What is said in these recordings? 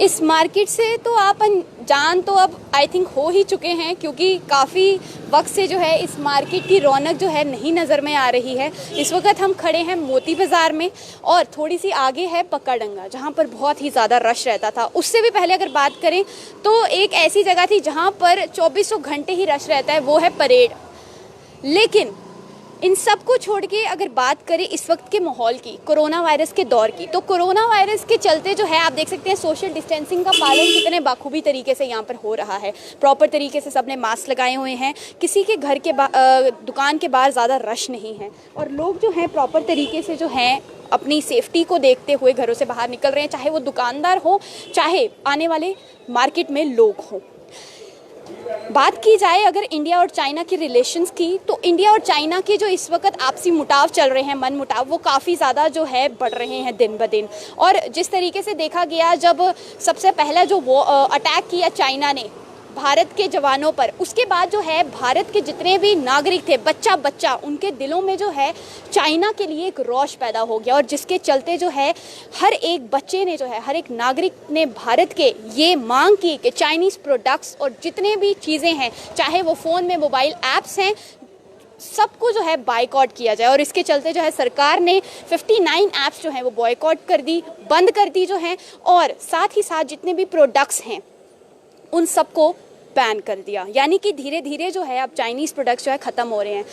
इस मार्केट से तो आप जान तो अब आई थिंक हो ही चुके हैं, क्योंकि काफ़ी वक्त से जो है इस मार्केट की रौनक जो है नहीं नज़र में आ रही है। इस वक्त हम खड़े हैं मोती बाज़ार में और थोड़ी सी आगे है पक्काडंगा, जहां पर बहुत ही ज़्यादा रश रहता था। उससे भी पहले अगर बात करें तो एक ऐसी जगह थी जहां पर 2400 घंटे ही रश रहता है, वो है परेड। लेकिन इन सब को छोड़ के अगर बात करें इस वक्त के माहौल की, कोरोना वायरस के दौर की, तो कोरोना वायरस के चलते जो है आप देख सकते हैं सोशल डिस्टेंसिंग का पालन कितने बाखूबी तरीके से यहाँ पर हो रहा है। प्रॉपर तरीके से सबने मास्क लगाए हुए हैं, किसी के घर के दुकान के बाहर ज़्यादा रश नहीं है और लोग जो हैं प्रॉपर तरीके से जो हैं अपनी सेफ्टी को देखते हुए घरों से बाहर निकल रहे हैं, चाहे वो दुकानदार हो, चाहे आने वाले मार्केट में लोग हों। बात की जाए अगर इंडिया और चाइना के रिलेशंस की, तो इंडिया और चाइना के जो इस वक्त आपसी मुटाव चल रहे हैं, मन मुटाव, वो काफ़ी ज़्यादा जो है बढ़ रहे हैं दिन ब दिन। और जिस तरीके से देखा गया, जब सबसे पहला जो वो अटैक किया चाइना ने भारत के जवानों पर, उसके बाद जो है भारत के जितने भी नागरिक थे, बच्चा बच्चा, उनके दिलों में जो है चाइना के लिए एक रोष पैदा हो गया। और जिसके चलते जो है हर एक बच्चे ने जो है, हर एक नागरिक ने भारत के ये मांग की कि चाइनीज़ प्रोडक्ट्स और जितने भी चीज़ें हैं, चाहे वो फ़ोन में मोबाइल ऐप्स हैं, सबको जो है बायकॉट किया जाए। और इसके चलते जो है सरकार ने 59 ऐप्स जो हैं वो बॉयकॉट कर दी, बंद कर दी जो हैं, और साथ ही साथ जितने भी प्रोडक्ट्स हैं उन सबको बैन कर दिया। यानी कि धीरे धीरे जो है अब चाइनीज़ प्रोडक्ट्स जो है ख़त्म हो रहे हैं।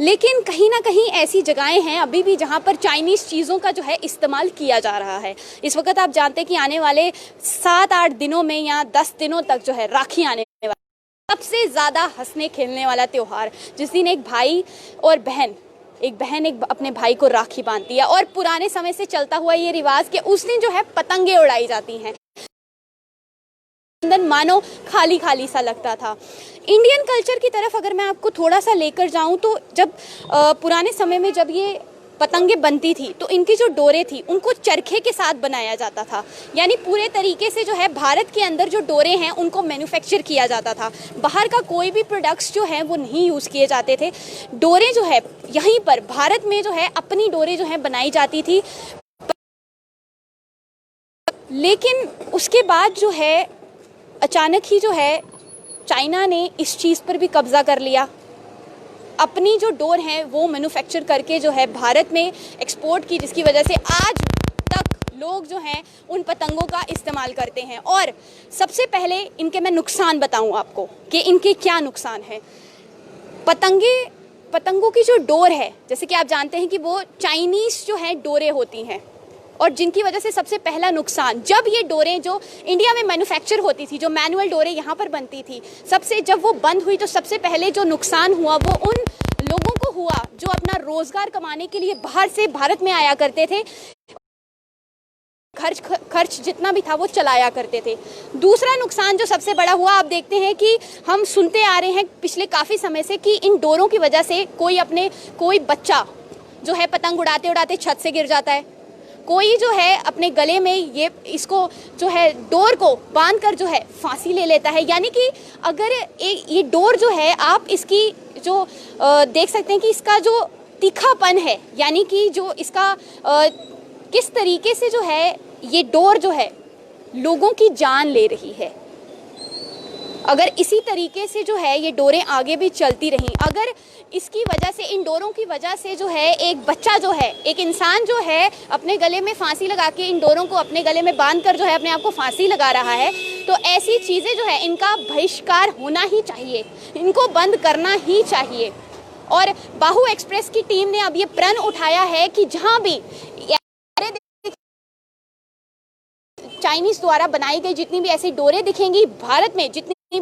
लेकिन कहीं ना कहीं ऐसी जगहें हैं अभी भी जहां पर चाइनीज़ चीज़ों का जो है इस्तेमाल किया जा रहा है। इस वक्त आप जानते हैं कि आने वाले 7-8 दिनों में या 10 दिनों तक जो है राखी आने वाली, सबसे ज़्यादा हंसने खेलने वाला त्यौहार, जिस दिन एक भाई और बहन एक अपने भाई को राखी बांधती है। और पुराने समय से चलता हुआ ये रिवाज कि उस दिन जो है पतंगे उड़ाई जाती हैं, मानो खाली खाली सा लगता था। इंडियन कल्चर की तरफ अगर मैं आपको थोड़ा सा लेकर जाऊं, तो जब पुराने समय में जब ये पतंगे बनती थी तो इनकी जो डोरे थी उनको चरखे के साथ बनाया जाता था। यानी पूरे तरीके से जो है भारत के अंदर जो डोरे हैं उनको मैन्युफैक्चर किया जाता था। बाहर का कोई भी प्रोडक्ट्स जो है वो नहीं यूज़ किए जाते थे। डोरे जो है यहीं पर भारत में जो है अपनी डोरे जो है बनाई जाती थी। लेकिन उसके बाद जो है अचानक ही जो है चाइना ने इस चीज़ पर भी कब्जा कर लिया। अपनी जो डोर है वो मैन्युफैक्चर करके जो है भारत में एक्सपोर्ट की, जिसकी वजह से आज तक लोग जो हैं उन पतंगों का इस्तेमाल करते हैं। और सबसे पहले इनके मैं नुकसान बताऊं आपको कि इनके क्या नुकसान है। पतंगों की जो डोर है, जैसे कि आप जानते हैं कि वो चाइनीज़ जो है डोरे होती हैं, और जिनकी वजह से सबसे पहला नुकसान, जब ये डोरें जो इंडिया में मैन्युफैक्चर होती थी, जो मैनुअल डोरें यहाँ पर बनती थी, जब वो बंद हुई तो सबसे पहले जो नुकसान हुआ वो उन लोगों को हुआ जो अपना रोजगार कमाने के लिए बाहर से भारत में आया करते थे, खर्च जितना भी था वो चलाया करते थे। दूसरा नुकसान जो सबसे बड़ा हुआ, आप देखते हैं कि हम सुनते आ रहे हैं पिछले काफ़ी समय से कि इन डोरों की वजह से कोई बच्चा जो है पतंग उड़ाते उड़ाते छत से गिर जाता है, कोई जो है अपने गले में इसको जो है डोर को बांध कर जो है फांसी ले लेता है। यानी कि अगर ये डोर जो है आप इसकी जो देख सकते हैं कि इसका जो तीखापन है, यानी कि जो इसका किस तरीके से जो है ये डोर जो है लोगों की जान ले रही है। अगर इसी तरीके से जो है ये डोरें आगे भी चलती रहीं, अगर इसकी वजह से, इन डोरों की वजह से जो है एक बच्चा जो है, एक इंसान जो है अपने गले में फांसी लगा के, इन डोरों को अपने गले में बांधकर जो है अपने आप को फांसी लगा रहा है, तो ऐसी चीज़ें जो है इनका बहिष्कार होना ही चाहिए, इनको बंद करना ही चाहिए। और बाहु एक्सप्रेस की टीम ने अब ये प्रण उठाया है कि जहाँ भी चाइनीज़ द्वारा बनाई गई जितनी भी ऐसी डोरें दिखेंगी भारत में, जितनी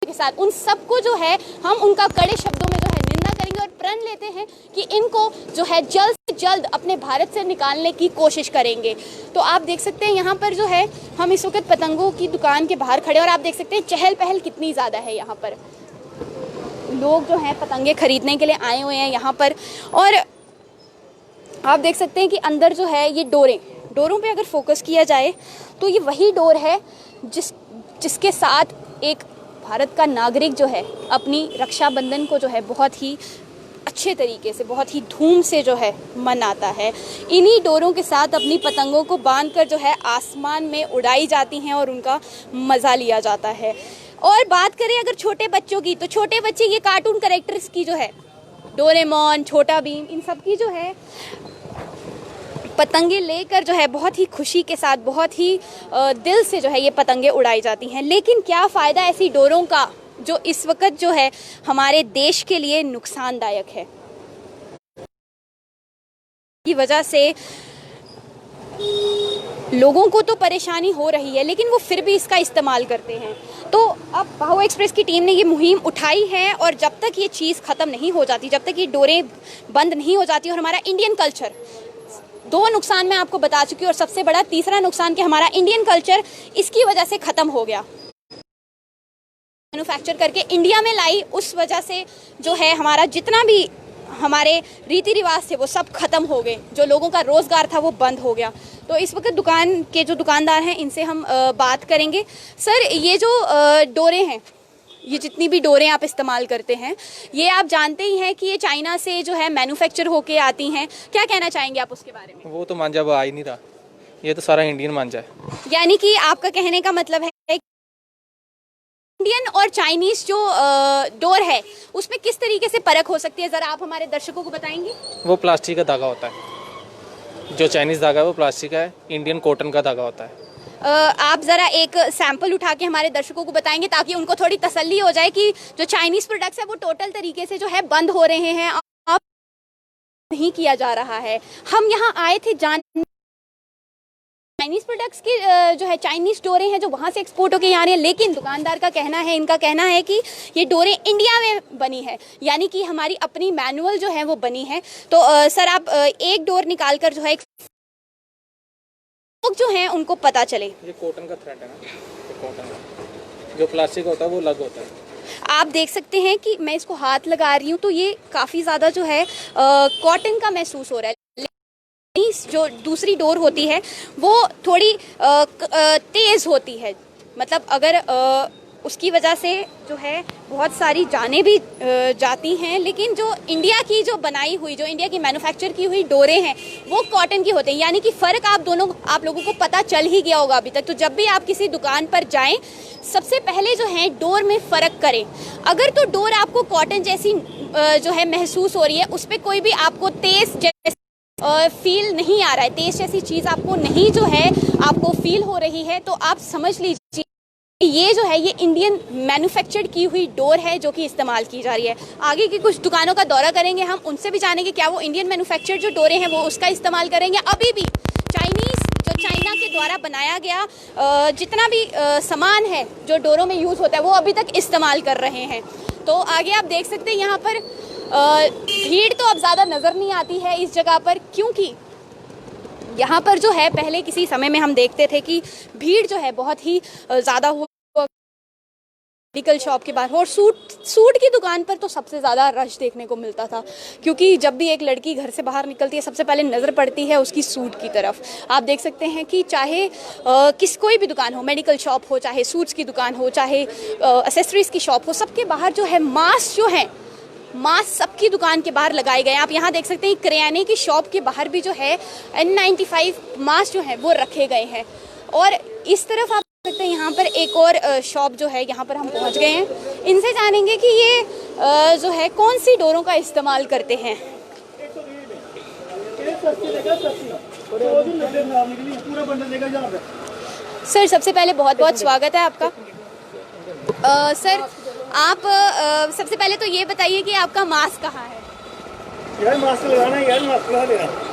के साथ, उन सबको जो है हम उनका कड़े शब्दों में जो है निंदा करेंगे और प्रण लेते हैं कि इनको जो है जल्द से जल्द अपने भारत से निकालने की कोशिश करेंगे। तो आप देख सकते हैं यहाँ पर जो है हम इस वक्त पतंगों की दुकान के बाहर खड़े, और आप देख सकते हैं चहल पहल कितनी ज़्यादा है। यहाँ पर लोग जो हैं पतंगे खरीदने के लिए आए हुए हैं यहाँ पर, और आप देख सकते हैं कि अंदर जो है ये डोरों पे अगर फोकस किया जाए तो ये वही डोर है जिसके साथ एक भारत का नागरिक जो है अपनी रक्षाबंधन को जो है बहुत ही अच्छे तरीके से, बहुत ही धूम से जो है मनाता है। इन्हीं डोरों के साथ अपनी पतंगों को बांधकर जो है आसमान में उड़ाई जाती हैं और उनका मज़ा लिया जाता है। और बात करें अगर छोटे बच्चों की, तो छोटे बच्चे ये कार्टून कैरेक्टर्स की जो है, डोरेमोन, छोटा भीम, इन सब की जो है पतंगे लेकर जो है बहुत ही खुशी के साथ, बहुत ही दिल से जो है ये पतंगे उड़ाई जाती हैं। लेकिन क्या फ़ायदा ऐसी डोरों का जो इस वक्त जो है हमारे देश के लिए नुकसानदायक है। की वजह से लोगों को तो परेशानी हो रही है, लेकिन वो फिर भी इसका इस्तेमाल करते हैं। तो अब बाहु एक्सप्रेस की टीम ने ये मुहिम उठाई है और जब तक ये चीज़ ख़त्म नहीं हो जाती, जब तक ये डोरें बंद नहीं हो जाती और हमारा इंडियन कल्चर, दो नुकसान मैं आपको बता चुकी हूँ और सबसे बड़ा तीसरा नुकसान कि हमारा इंडियन कल्चर इसकी वजह से ख़त्म हो गया। मैन्युफैक्चर करके इंडिया में लाई, उस वजह से जो है हमारा जितना भी हमारे रीति रिवाज थे वो सब खत्म हो गए, जो लोगों का रोज़गार था वो बंद हो गया। तो इस वक्त दुकान के जो दुकानदार हैं इनसे हम बात करेंगे। सर, ये जो डोरे हैं, ये जितनी भी डोरें आप इस्तेमाल करते हैं, ये आप जानते ही हैं कि ये चाइना से जो है मैन्युफैक्चर होके आती हैं। क्या कहना चाहेंगे आप उसके बारे में? वो तो मांझा आ ही नहीं रहा, ये तो सारा इंडियन मांझा है। यानी कि आपका कहने का मतलब है इंडियन और चाइनीज जो डोर है उसमें किस तरीके से परख हो सकती है, ज़रा आप हमारे दर्शकों को बताएंगे? वो प्लास्टिक का धागा होता है, जो चाइनीज धागा है वो प्लास्टिक का है, इंडियन कॉटन का धागा होता है। आप ज़रा एक सैंपल उठा के हमारे दर्शकों को बताएंगे ताकि उनको थोड़ी तसल्ली हो जाए कि जो चाइनीज़ प्रोडक्ट्स है वो टोटल तरीके से जो है बंद हो रहे हैं, अब नहीं किया जा रहा है। हम यहाँ आए थे चाइनीज़ प्रोडक्ट्स की जो है चाइनीज़ डोरें हैं जो वहाँ से एक्सपोर्ट होकर यहाँ आ रही हैं, लेकिन दुकानदार का कहना है, इनका कहना है कि ये डोरें इंडिया में बनी है, यानी कि हमारी अपनी मैनुअल जो है वो बनी है। तो सर, आप एक डोर निकाल कर जो है लोग जो हैं उनको पता चले। ये कॉटन का थ्रेड है ना, ये कॉटन का, जो प्लास्टिक होता है वो अलग होता है। आप देख सकते हैं कि मैं इसको हाथ लगा रही हूँ तो ये काफ़ी ज़्यादा जो है कॉटन का महसूस हो रहा है। जो दूसरी डोर होती है वो थोड़ी तेज़ होती है, मतलब अगर उसकी वजह से जो है बहुत सारी जानें भी जाती हैं, लेकिन जो इंडिया की जो बनाई हुई, जो इंडिया की मैन्युफैक्चर की हुई डोरें हैं वो कॉटन की होती हैं। यानी कि फ़र्क आप लोगों को पता चल ही गया होगा अभी तक। तो जब भी आप किसी दुकान पर जाएं, सबसे पहले जो है डोर में फ़र्क करें। अगर तो डोर आपको कॉटन जैसी जो है महसूस हो रही है, उस पर कोई भी आपको तेज़ फील नहीं आ रहा है, तेज़ जैसी चीज़ आपको नहीं जो है आपको फील हो रही है, तो आप समझ लीजिए ये जो है ये इंडियन मैन्युफैक्चर्ड की हुई डोर है जो कि इस्तेमाल की जा रही है। आगे की कुछ दुकानों का दौरा करेंगे हम, उनसे भी जानेंगे क्या वो इंडियन मैन्युफैक्चर्ड जो डोरें हैं वो उसका इस्तेमाल करेंगे। अभी भी चाइना के द्वारा बनाया गया जितना भी सामान है जो डोरों में यूज़ होता है वो अभी तक इस्तेमाल कर रहे हैं। तो आगे आप देख सकते हैं यहाँ पर भीड़ तो अब ज़्यादा नज़र नहीं आती है इस जगह पर, क्योंकि यहाँ पर जो है पहले किसी समय में हम देखते थे कि भीड़ जो है बहुत ही ज़्यादा हुआ मेडिकल शॉप के बाहर, और सूट की दुकान पर तो सबसे ज़्यादा रश देखने को मिलता था, क्योंकि जब भी एक लड़की घर से बाहर निकलती है सबसे पहले नज़र पड़ती है उसकी सूट की तरफ। आप देख सकते हैं कि चाहे कोई भी दुकान हो, मेडिकल शॉप हो, चाहे सूट्स की दुकान हो, चाहे एक्सेसरीज़ की शॉप हो, सबके बाहर जो है मास्क जो है, मास्क सबकी दुकान के बाहर लगाए गए हैं। आप यहाँ देख सकते हैं किराने की शॉप के बाहर भी जो है N95 मास्क जो है वो रखे गए हैं। और इस तरफ आप देख सकते हैं यहाँ पर एक और शॉप जो है, यहाँ पर हम पहुँच गए हैं। इनसे जानेंगे कि ये जो है कौन सी डोरों का इस्तेमाल करते हैं। सर, सबसे पहले बहुत बहुत स्वागत है आपका। सर, आप सबसे पहले तो ये बताइए कि आपका मास्क कहाँ है? यार मास्क लगाना है, यार मास्क लगा लेना।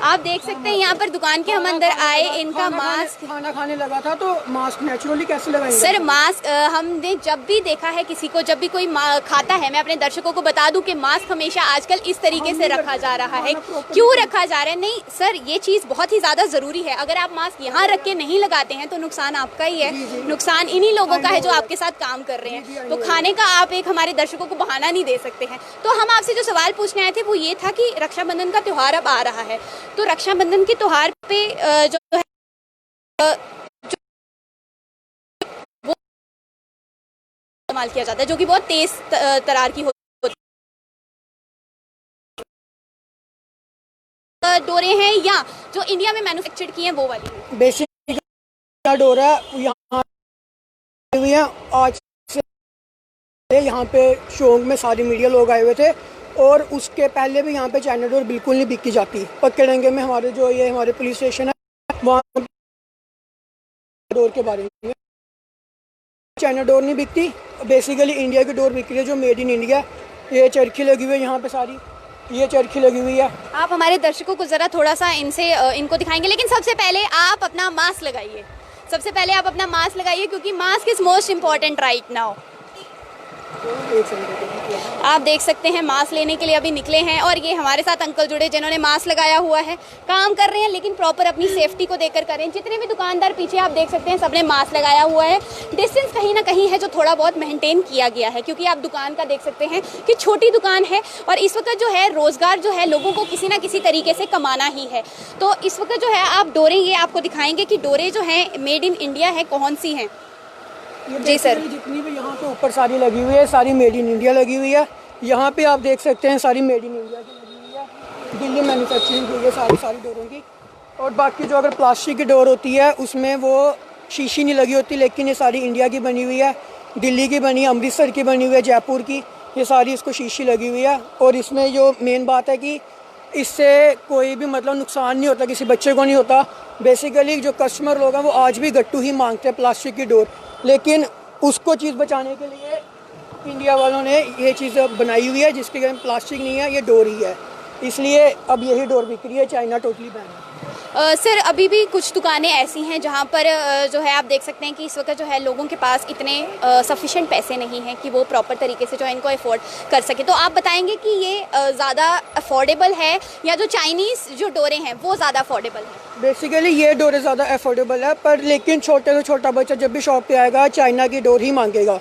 आप देख सकते हैं यहाँ पर दुकान के हम अंदर आए, इनका मास्क खाना खाने लगा था तो मास्क नेचुरली कैसे लगाएंगे? सर, मास्क हमने जब भी देखा है किसी को, जब भी कोई खाता है, मैं अपने दर्शकों को बता दूं कि मास्क हमेशा आजकल इस तरीके से रखा जा रहा है। क्यों रखा जा रहा है? नहीं सर, ये चीज़ बहुत ही ज़्यादा ज़रूरी है। अगर आप मास्क यहाँ रख के नहीं लगाते हैं तो नुकसान आपका ही है, नुकसान इन्हीं लोगों का है जो आपके साथ काम कर रहे हैं। तो खाने का आप एक हमारे दर्शकों को बहाना नहीं दे सकते हैं। तो हम आपसे जो सवाल पूछने आए थे वो ये था कि रक्षाबंधन का त्यौहार अब आ रहा है, तो रक्षाबंधन के त्यौहार पे जो है वो इस्तेमाल किया जाता है जो कि बहुत तेज तरार की डोरे हैं या जो इंडिया में मैन्युफैक्चर्ड की हैं वो वाली हैं? बेसिक डोर है, यहाँ हुई है। आज से यहाँ पे शौक में सारी मीडिया लोग आए हुए थे, और उसके पहले भी यहाँ पे चाइना डोर बिल्कुल नहीं बिकी जाती। पक्के में हमारे जो ये हमारे पुलिस स्टेशन है, वहाँ डोर के बारे में चाइना डोर नहीं बिकती, बेसिकली इंडिया की डोर बिक रही है जो मेड इन इंडिया। ये चरखी लगी हुई है यहाँ पे सारी, ये चरखी लगी हुई है। आप हमारे दर्शकों को ज़रा थोड़ा सा इनको दिखाएंगे, लेकिन सबसे पहले आप अपना मास्क लगाइए। सबसे पहले आप अपना मास्क लगाइए, क्योंकि mask is most important right now. आप देख सकते हैं मास्क लेने के लिए अभी निकले हैं, और ये हमारे साथ अंकल जुड़े जिन्होंने मास्क लगाया हुआ है। काम कर रहे हैं लेकिन प्रॉपर अपनी सेफ्टी को देखकर कर रहे हैं। जितने भी दुकानदार पीछे आप देख सकते हैं सबने मास्क लगाया हुआ है। डिस्टेंस कहीं ना कहीं है जो थोड़ा बहुत मेंटेन किया गया है, क्योंकि आप दुकान का देख सकते हैं कि छोटी दुकान है, और इस वक्त जो है रोज़गार जो है लोगों को किसी ना किसी तरीके से कमाना ही है। तो इस वक्त जो है आप डोरें ये आपको दिखाएंगे कि डोरें जो हैं मेड इन इंडिया है, कौन सी हैं? जी सर। जितनी भी यहाँ पे ऊपर सारी लगी हुई है सारी मेड इन इंडिया लगी हुई है। यहाँ पे आप देख सकते हैं सारी मेड इन इंडिया की लगी हुई है, दिल्ली मैन्युफैक्चरिंग हुई है सारी डोरों की। और बाकी जो अगर प्लास्टिक की डोर होती है उसमें वो शीशी नहीं लगी होती, लेकिन ये सारी इंडिया की बनी हुई है, दिल्ली की बनी है, अमृतसर की बनी हुई है, जयपुर की, ये सारी इसको शीशी लगी हुई है। और इसमें जो मेन बात है कि इससे कोई भी मतलब नुकसान नहीं होता, किसी बच्चे को नहीं होता। बेसिकली जो कस्टमर लोग हैं वो आज भी गट्टू ही मांगते हैं प्लास्टिक की डोर, लेकिन उसको चीज़ बचाने के लिए इंडिया वालों ने ये चीज़ बनाई हुई है जिसके कारण प्लास्टिक नहीं है, ये डोर ही है, इसलिए अब यही डोर बिक रही है। चाइना टोटली बैन है। सर अभी भी कुछ दुकानें ऐसी हैं जहां पर जो है आप देख सकते हैं कि इस वक्त जो है लोगों के पास इतने सफिशिएंट पैसे नहीं हैं कि वो प्रॉपर तरीके से जो है इनको अफोर्ड कर सके। तो आप बताएंगे कि ये ज़्यादा अफोर्डेबल है या जो चाइनीज़ जो डोरें हैं वो ज़्यादा अफोर्डेबल है? बेसिकली ये डोरें ज़्यादा अफोर्डेबल है, पर लेकिन छोटे से छोटा बच्चा जब भी शॉप पे आएगा चाइना की डोर ही मांगेगा।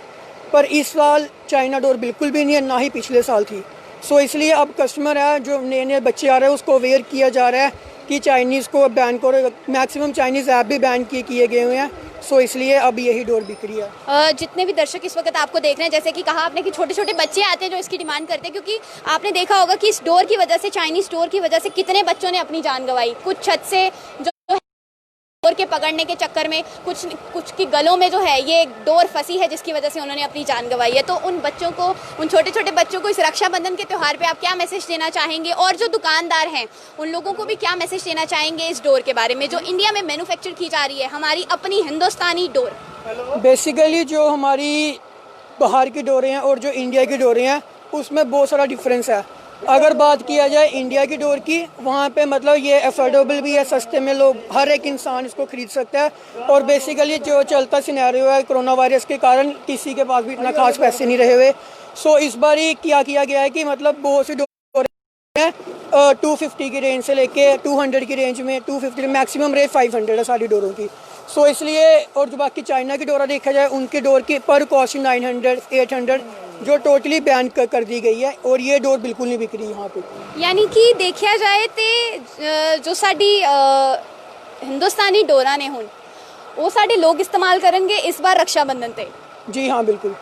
पर इस साल चाइना डोर बिल्कुल भी नहीं है, ना ही पिछले साल थी। सो इसलिए अब कस्टमर है जो नए नए बच्चे आ रहे हैं उसको अवेयर किया जा रहा है कि चाइनीज़ को बैन करो। मैक्सिमम चाइनीज़ ऐप भी बैन किए गए हुए हैं, सो इसलिए अब यही डोर बिक रही है। जितने भी दर्शक इस वक्त आपको देख रहे हैं, जैसे कि कहा आपने कि छोटे छोटे बच्चे आते हैं जो इसकी डिमांड करते हैं, क्योंकि आपने देखा होगा कि इस डोर की वजह से, चाइनीज़ डोर की वजह से कितने बच्चों ने अपनी जान गंवाई। कुछ छत से जो डोर के पकड़ने के चक्कर में, कुछ की गलों में जो है ये डोर फंसी है जिसकी वजह से उन्होंने अपनी जान गंवाई है। तो उन बच्चों को, उन छोटे छोटे बच्चों को इस रक्षाबंधन के त्यौहार पे आप क्या मैसेज देना चाहेंगे, और जो दुकानदार हैं उन लोगों को भी क्या मैसेज देना चाहेंगे इस डोर के बारे में जो इंडिया में मैन्युफैक्चर की जा रही है, हमारी अपनी हिंदुस्तानी डोर? बेसिकली जो हमारी बाहर की डोरें हैं और जो इंडिया की डोरें हैं उसमें बहुत सारा डिफरेंस है। अगर बात किया जाए इंडिया की डोर की, वहाँ पे मतलब ये अफोर्डेबल भी है, सस्ते में लोग हर एक इंसान इसको खरीद सकता है। और बेसिकली जो चलता सिनेरियो है कोरोना वायरस के कारण किसी के पास भी इतना खास पैसे नहीं रहे हुए। सो इस बार ही क्या किया गया है कि मतलब बहुत सी डोरें हैं 250 की रेंज से लेके 200 की रेंज में, 250 मैक्सिमम रेट 500 है सारी डोरों की। सो इसलिए, और जो बाकी चाइना की डोरा देखा जाए उनकी डोर की पर कॉस्ट 900 800 जो टोटली बैन कर दी गई है, और ये डोर बिल्कुल नहीं बिक रही यहाँ पे। यानी कि देखा जाए तो जो साडी हिंदुस्तानी डोरा ने हुन वो साडे लोग इस्तेमाल करेंगे इस बार रक्षाबंधन पे। जी हाँ बिल्कुल।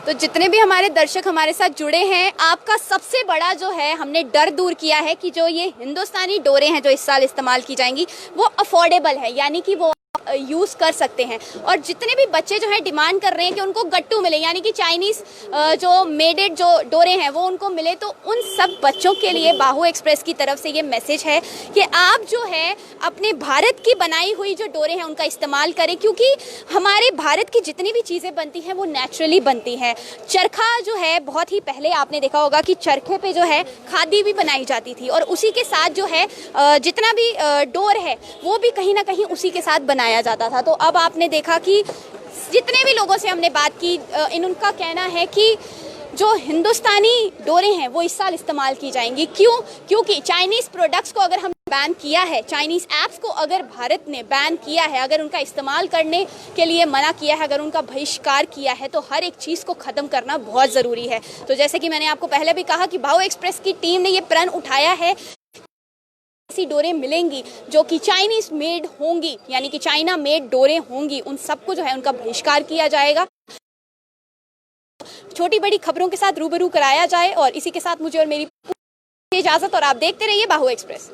तो जितने भी हमारे दर्शक हमारे साथ जुड़े हैं, आपका सबसे बड़ा जो है हमने डर दूर किया है कि जो ये हिंदुस्तानी डोरें हैं जो इस साल इस्तेमाल की जाएंगी वो अफोर्डेबल है, यानी कि वो यूज़ कर सकते हैं। और जितने भी बच्चे जो हैं डिमांड कर रहे हैं कि उनको गट्टू मिले, यानी कि चाइनीज़ जो मेडेड जो डोरें हैं वो उनको मिले, तो उन सब बच्चों के लिए बाहु एक्सप्रेस की तरफ से ये मैसेज है कि आप जो है अपने भारत की बनाई हुई जो डोरें हैं उनका इस्तेमाल करें, क्योंकि हमारे भारत की जितनी भी चीज़ें बनती हैं वो नेचुरली बनती हैं। चरखा जो है बहुत ही पहले आपने देखा होगा कि चरखे पे जो है खादी भी बनाई जाती थी, और उसी के साथ जो है जितना भी डोर है वो भी कहीं ना कहीं उसी के साथ बनाया जाता था। तो अब आपने देखा कि जितने भी लोगों से हमने बात की, उनका कहना है कि जो हिंदुस्तानी डोरें हैं वो इस साल इस्तेमाल की जाएंगी। क्यों? क्योंकि चाइनीज़ प्रोडक्ट्स को अगर हम बैन किया है, चाइनीज़ ऐप्स को अगर भारत ने बैन किया है, अगर उनका इस्तेमाल करने के लिए मना किया है, अगर उनका बहिष्कार किया है, तो हर एक चीज़ को ख़त्म करना बहुत ज़रूरी है। तो जैसे कि मैंने आपको पहले भी कहा कि बाहु एक्सप्रेस की टीम ने ये प्रण उठाया है, ऐसी डोरें मिलेंगी जो कि चाइनीज मेड होंगी, यानी कि चाइना मेड डोरें होंगी, उन सबको जो है उनका बहिष्कार किया जाएगा। छोटी बड़ी खबरों के साथ रूबरू कराया जाए, और इसी के साथ मुझे और मेरी इजाजत, और आप देखते रहिए बाहु एक्सप्रेस।